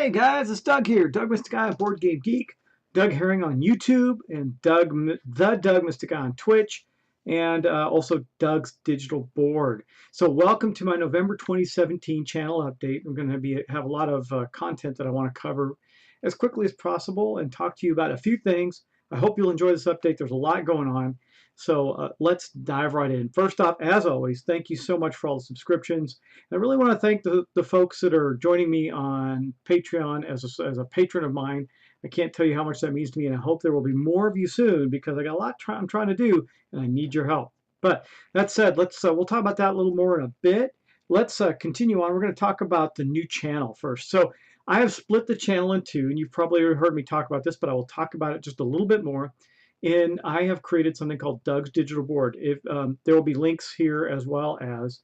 Hey guys, it's Doug here. Doug Mystic Eye, Board Game Geek. Doug Herring on YouTube and the Doug Mystic Eye on Twitch, and also Doug's Digital Board. So welcome to my November 2017 channel update. I'm going to have a lot of content that I want to cover as quickly as possible and talk to you about a few things. I hope you'll enjoy this update. There's a lot going on. So let's dive right in. First off, as always, thank you so much for all the subscriptions. I really want to thank the folks that are joining me on Patreon as a patron of mine. I can't tell you how much that means to me, and I hope there will be more of you soon because I got a lot I'm trying to do, and I need your help. But that said, we'll talk about that a little more in a bit. Let's continue on. We're going to talk about the new channel first. So I have split the channel in two, and you've probably heard me talk about this, but I will talk about it just a little bit more. And I have created something called Doug's Digital Board. There will be links here as well as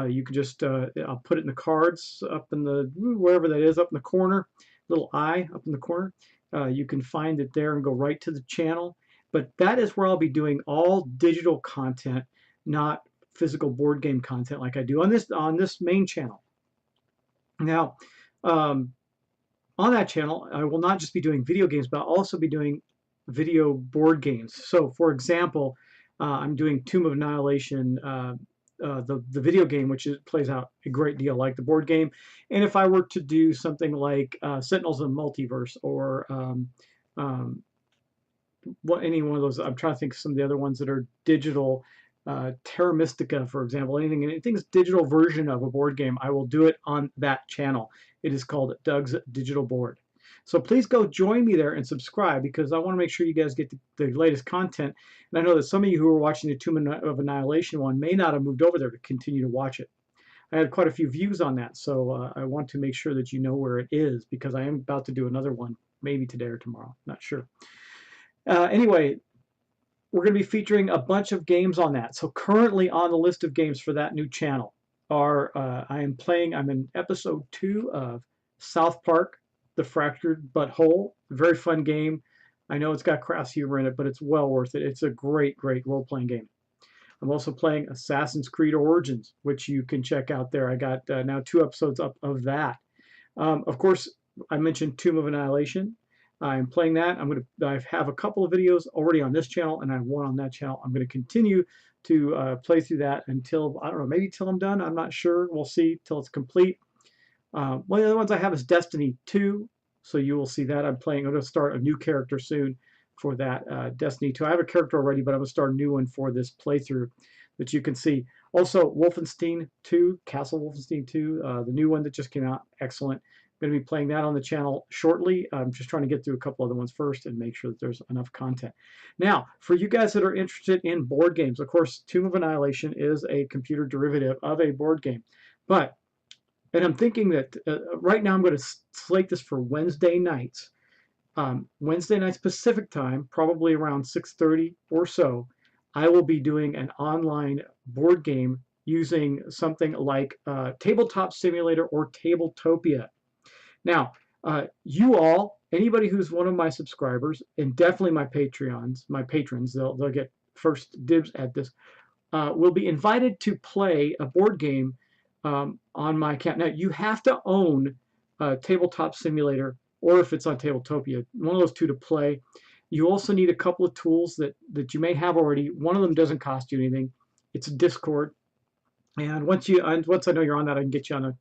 you can just I'll put it in the cards up in the wherever that is up in the corner, little eye up in the corner. You can find it there and go right to the channel. But that is where I'll be doing all digital content, not physical board game content like I do on this main channel. Now, on that channel, I will not just be doing video games, but I'll also be doing video board games. So, for example, I'm doing Tomb of Annihilation, the video game, which plays out a great deal like the board game. And if I were to do something like Sentinels of the Multiverse or any one of those, I'm trying to think of some of the other ones that are digital, Terra Mystica, for example, anything's digital version of a board game, I will do it on that channel. It is called Doug's Digital Board. So please go join me there and subscribe because I want to make sure you guys get the latest content. And I know that some of you who are watching the Tomb of Annihilation one may not have moved over there to continue to watch it. I had quite a few views on that, so I want to make sure that you know where it is because I am about to do another one, maybe today or tomorrow, not sure. Anyway, we're going to be featuring a bunch of games on that. So currently on the list of games for that new channel are I'm in episode 2 of South Park, The Fractured But Whole. Very fun game. I know it's got crass humor in it, but it's well worth it. It's a great role-playing game. I'm also playing Assassin's Creed Origins, which you can check out there. I got now 2 episodes up of that. Of course, I mentioned Tomb of Annihilation. I'm playing that. I have a couple of videos already on this channel, and I have one on that channel. I'm going to continue to play through that until, I don't know, maybe till I'm done. I'm not sure. We'll see till it's complete. One of the other ones I have is Destiny 2, so you will see that. I'm going to start a new character soon for that Destiny 2. I have a character already, but I'm going to start a new one for this playthrough that you can see. Also, Wolfenstein 2, Castle Wolfenstein 2, the new one that just came out, excellent. I'm going to be playing that on the channel shortly. I'm just trying to get through a couple other ones first and make sure that there's enough content. Now, for you guys that are interested in board games, of course, Tomb of Annihilation is a computer derivative of a board game, and I'm thinking that right now I'm going to slate this for Wednesday nights. Wednesday nights Pacific time, probably around 6:30 or so, I will be doing an online board game using something like Tabletop Simulator or Tabletopia. Now, anybody who's one of my subscribers, and definitely my patrons, they'll get first dibs at this, will be invited to play a board game on my account. Now, you have to own Tabletop Simulator, or if it's on Tabletopia, one of those two to play. You also need a couple of tools that you may have already. One of them doesn't cost you anything. It's Discord. And once I know you're on that, I can get you on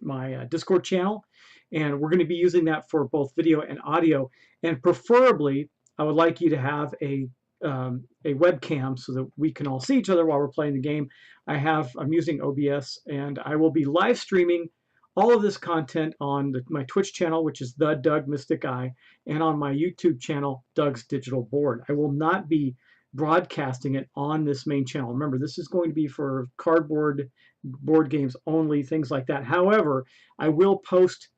my Discord channel. And we're going to be using that for both video and audio. And preferably, I would like you to have a webcam so that we can all see each other while we're playing the game. I'm using OBS, and I will be live streaming all of this content on my Twitch channel, which is the Doug Mystic Eye, and on my YouTube channel, Doug's Digital Board. I will not be broadcasting it on this main channel. Remember, this is going to be for cardboard board games only, things like that. However, I will post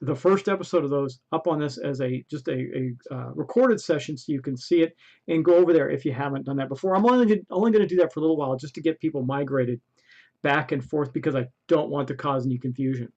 the first episode of those up on this as just a recorded session so you can see it and go over there if you haven't done that before. I'm only going to do that for a little while just to get people migrated back and forth because I don't want to cause any confusion.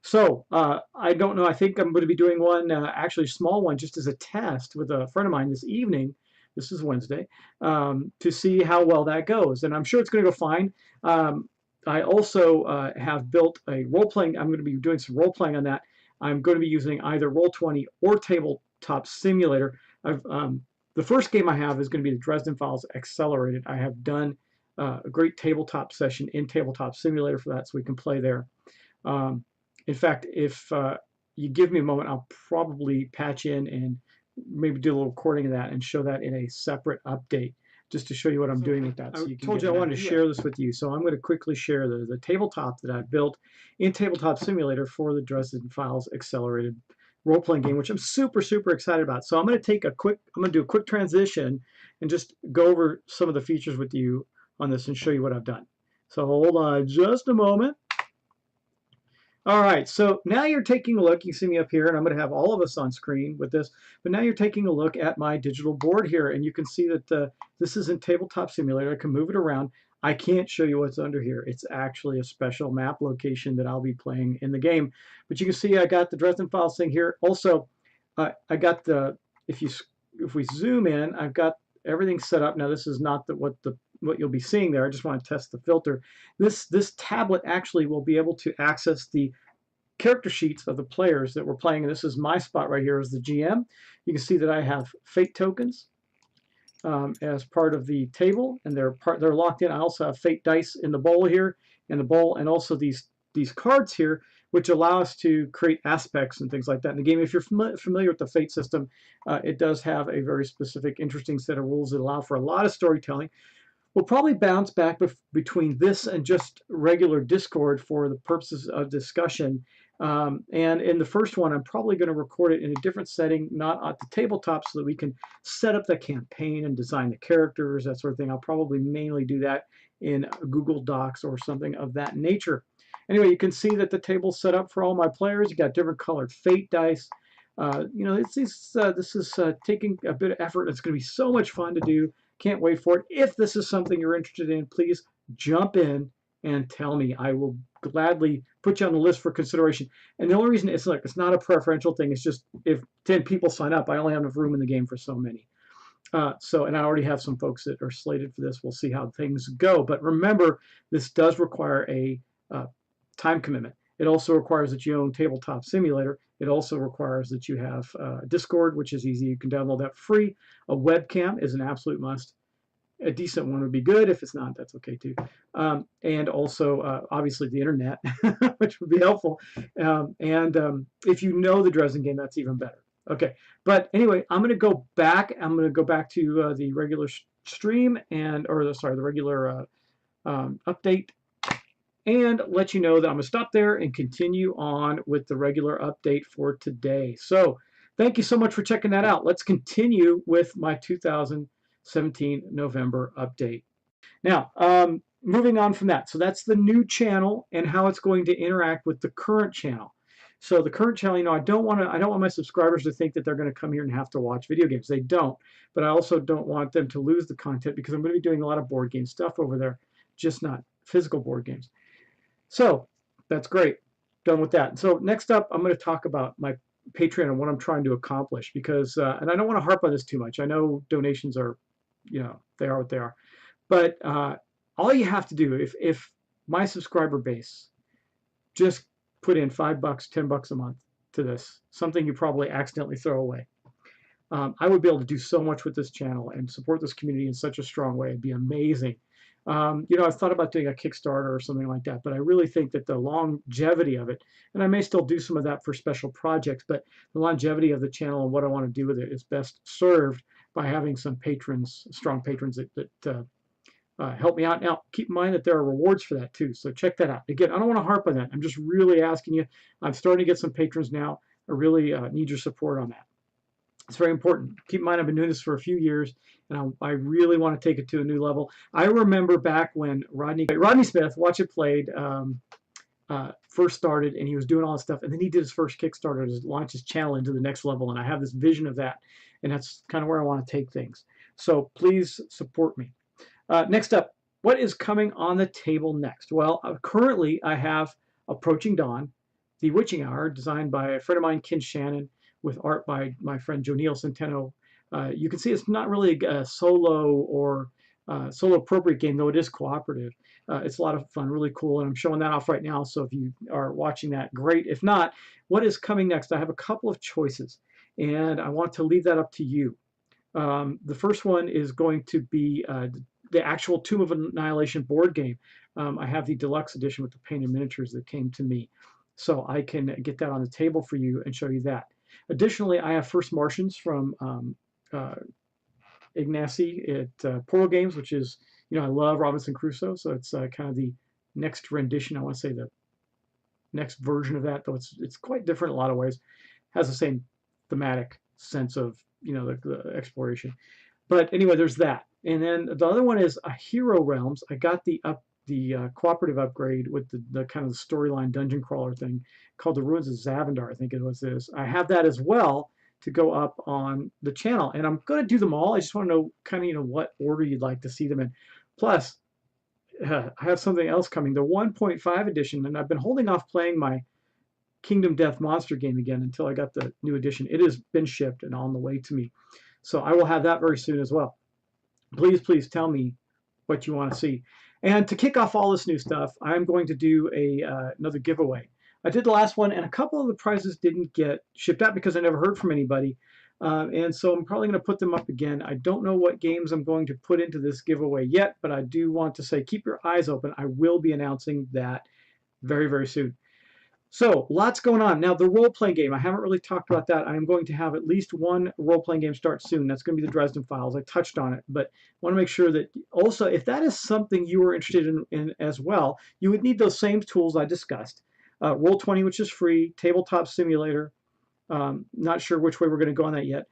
So I don't know. I think I'm going to be doing one, actually a small one, just as a test with a friend of mine this evening. This is Wednesday, to see how well that goes. And I'm sure it's going to go fine. I also have built a role-playing. I'm going to be doing some role-playing on that. I'm going to be using either Roll20 or Tabletop Simulator. The first game I have is going to be the Dresden Files Accelerated. I have done a great tabletop session in Tabletop Simulator for that, so we can play there. In fact, if you give me a moment, I'll probably patch in and maybe do a little recording of that and show that in a separate update, just to show you what I'm doing with that. So I told you I wanted to share this with you, so I'm going to quickly share the tabletop that I built in Tabletop Simulator for the Dresden Files Accelerated role-playing game, which I'm super excited about. So I'm going to do a quick transition and just go over some of the features with you on this and show you what I've done. So hold on just a moment. All right, so now you're taking a look. You see me up here, and I'm going to have all of us on screen with this. But now you're taking a look at my digital board here, and you can see that this is in Tabletop Simulator. I can move it around. I can't show you what's under here. It's actually a special map location that I'll be playing in the game. But you can see I got the Dresden Files thing here. Also, I got if we zoom in, I've got everything set up. Now this is not what you'll be seeing there. I just want to test the filter. This tablet actually will be able to access the character sheets of the players that we're playing. And this is my spot right here as the GM. You can see that I have fate tokens as part of the table, and they're locked in. I also have fate dice in the bowl here, and also these cards here, which allow us to create aspects and things like that in the game. If you're familiar with the fate system, it does have a very specific, interesting set of rules that allow for a lot of storytelling. We'll probably bounce back between this and just regular Discord for the purposes of discussion. And in the first one, I'm probably going to record it in a different setting, not at the tabletop, so that we can set up the campaign and design the characters, that sort of thing. I'll probably mainly do that in Google Docs or something of that nature. Anyway, you can see that the table's set up for all my players. You got different colored fate dice. This is taking a bit of effort. It's going to be so much fun to do. Can't wait for it. If this is something you're interested in, please jump in and tell me. I will gladly put you on the list for consideration. And the only reason it's not a preferential thing. It's just if 10 people sign up, I only have enough room in the game for so many. And I already have some folks that are slated for this. We'll see how things go. But remember, this does require a time commitment. It also requires that you own Tabletop Simulator. It also requires that you have Discord, which is easy. You can download that free. A webcam is an absolute must. A decent one would be good. If it's not, that's okay too. And also, obviously, the internet, which would be helpful. If you know the Dresden game, that's even better. Okay, but anyway, I'm going to go back. I'm going to go back to the regular stream the regular update, and let you know that I'm going to stop there and continue on with the regular update for today. So thank you so much for checking that out. Let's continue with my 2017 November update. Now, moving on from that. So that's the new channel and how it's going to interact with the current channel. So the current channel, I don't want my subscribers to think that they're going to come here and have to watch video games. They don't. But I also don't want them to lose the content, because I'm going to be doing a lot of board game stuff over there, just not physical board games. So that's great. Done with that. So next up, I'm going to talk about my Patreon and what I'm trying to accomplish, because, and I don't want to harp on this too much. I know donations are, they are what they are. But all you have to do, if my subscriber base just put in $5, $10 a month to this, something you probably accidentally throw away, I would be able to do so much with this channel and support this community in such a strong way. It'd be amazing. I've thought about doing a Kickstarter or something like that, but I really think that the longevity of it, and I may still do some of that for special projects, but the longevity of the channel and what I want to do with it is best served by having some patrons, strong patrons that help me out. Now, keep in mind that there are rewards for that too, so check that out. Again, I don't want to harp on that. I'm just really asking you. I'm starting to get some patrons now. I really need your support on that. It's very important. Keep in mind, I've been doing this for a few years, and I really want to take it to a new level. I remember back when Rodney Smith, Watch It Played, first started, and he was doing all this stuff, and then he did his first Kickstarter to launch his channel into the next level, and I have this vision of that, and that's kind of where I want to take things. So please support me. Next up, what is coming on the table next? Well, currently I have Approaching Dawn, The Witching Hour, designed by a friend of mine, Ken Shannon, with art by my friend Jonil Centeno. You can see it's not really a solo or solo appropriate game, though it is cooperative. It's a lot of fun, really cool, and I'm showing that off right now. So if you are watching that, great. If not, what is coming next? I have a couple of choices, and I want to leave that up to you. The first one is going to be the actual Tomb of Annihilation board game. I have the deluxe edition with the painted miniatures that came to me, so I can get that on the table for you and show you that. Additionally, I have First Martians from uh, Ignacy at Portal Games, which is, I love Robinson Crusoe, so it's kind of the next rendition. I want to say the next version of that, though it's quite different in a lot of ways. Has the same thematic sense of the exploration. But anyway, there's that. And then the other one is Hero Realms. I got the cooperative upgrade with the kind of the storyline dungeon crawler thing called the Ruins of Zavendar, I think it was this. I have that as well to go up on the channel, and I'm going to do them all. I just want to know kind of what order you'd like to see them in. Plus, I have something else coming, the 1.5 edition, and I've been holding off playing my Kingdom Death Monster game again until I got the new edition. It has been shipped and on the way to me. So I will have that very soon as well. Please, please tell me what you want to see. And to kick off all this new stuff, I'm going to do another giveaway. I did the last one, and a couple of the prizes didn't get shipped out because I never heard from anybody. And so I'm probably going to put them up again. I don't know what games I'm going to put into this giveaway yet, but I do want to say keep your eyes open. I will be announcing that very, very soon. So lots going on. Now the role-playing game, I haven't really talked about that. I am going to have at least one role-playing game start soon. That's going to be the Dresden Files. I touched on it, but want to make sure that also, if that is something you are interested in as well, you would need those same tools I discussed. Roll20, which is free, Tabletop Simulator. Not sure which way we're going to go on that yet.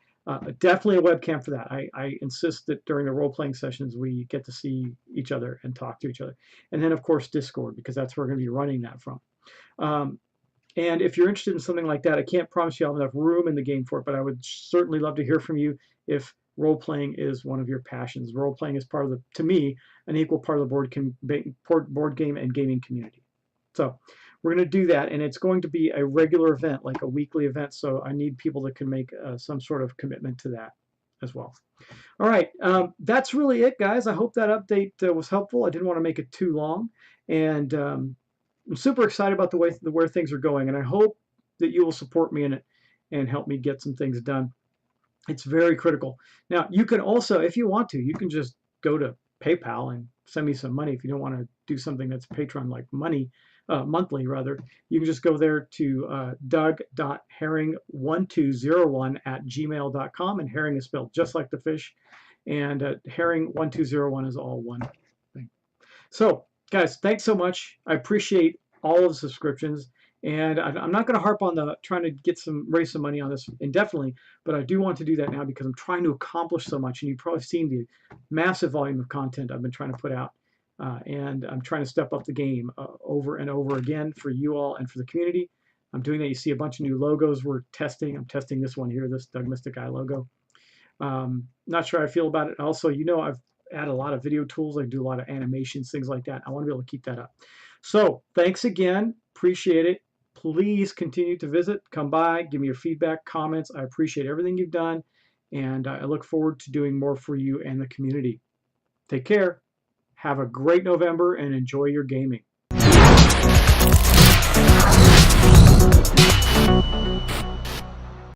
Definitely a webcam for that. I insist that during the role-playing sessions we get to see each other and talk to each other. And then, of course, Discord, because that's where we're going to be running that from. And if you're interested in something like that, I can't promise you I'll have enough room in the game for it, but I would certainly love to hear from you if role-playing is one of your passions. Role-playing is part of to me, an equal part of the board game and gaming community. So we're going to do that, and it's going to be a regular event, like a weekly event, so I need people that can make some sort of commitment to that as well. All right, that's really it, guys. I hope that update was helpful. I didn't want to make it too long, and I'm super excited about where things are going, and I hope that you will support me in it and help me get some things done. It's very critical. Now, you can also, if you want to, you can just go to PayPal and send me some money if you don't want to do something that's Patreon-like monthly rather. You can just go there to doug.herring1201@gmail.com, and herring is spelled just like the fish, and herring1201 is all one thing. So, guys, thanks so much. I appreciate all of the subscriptions, and I'm not going to harp on trying to raise some money on this indefinitely, but I do want to do that now because I'm trying to accomplish so much, and you've probably seen the massive volume of content I've been trying to put out, and I'm trying to step up the game over and over again for you all and for the community. I'm doing that. You see a bunch of new logos we're testing. I'm testing this one here, this Doug Mystic Eye logo. Not sure how I feel about it. Also, I've add a lot of video tools. I do a lot of animations, things like that. I want to be able to keep that up. So thanks again. Appreciate it. Please continue to visit. Come by. Give me your feedback, comments. I appreciate everything you've done. And I look forward to doing more for you and the community. Take care. Have a great November and enjoy your gaming.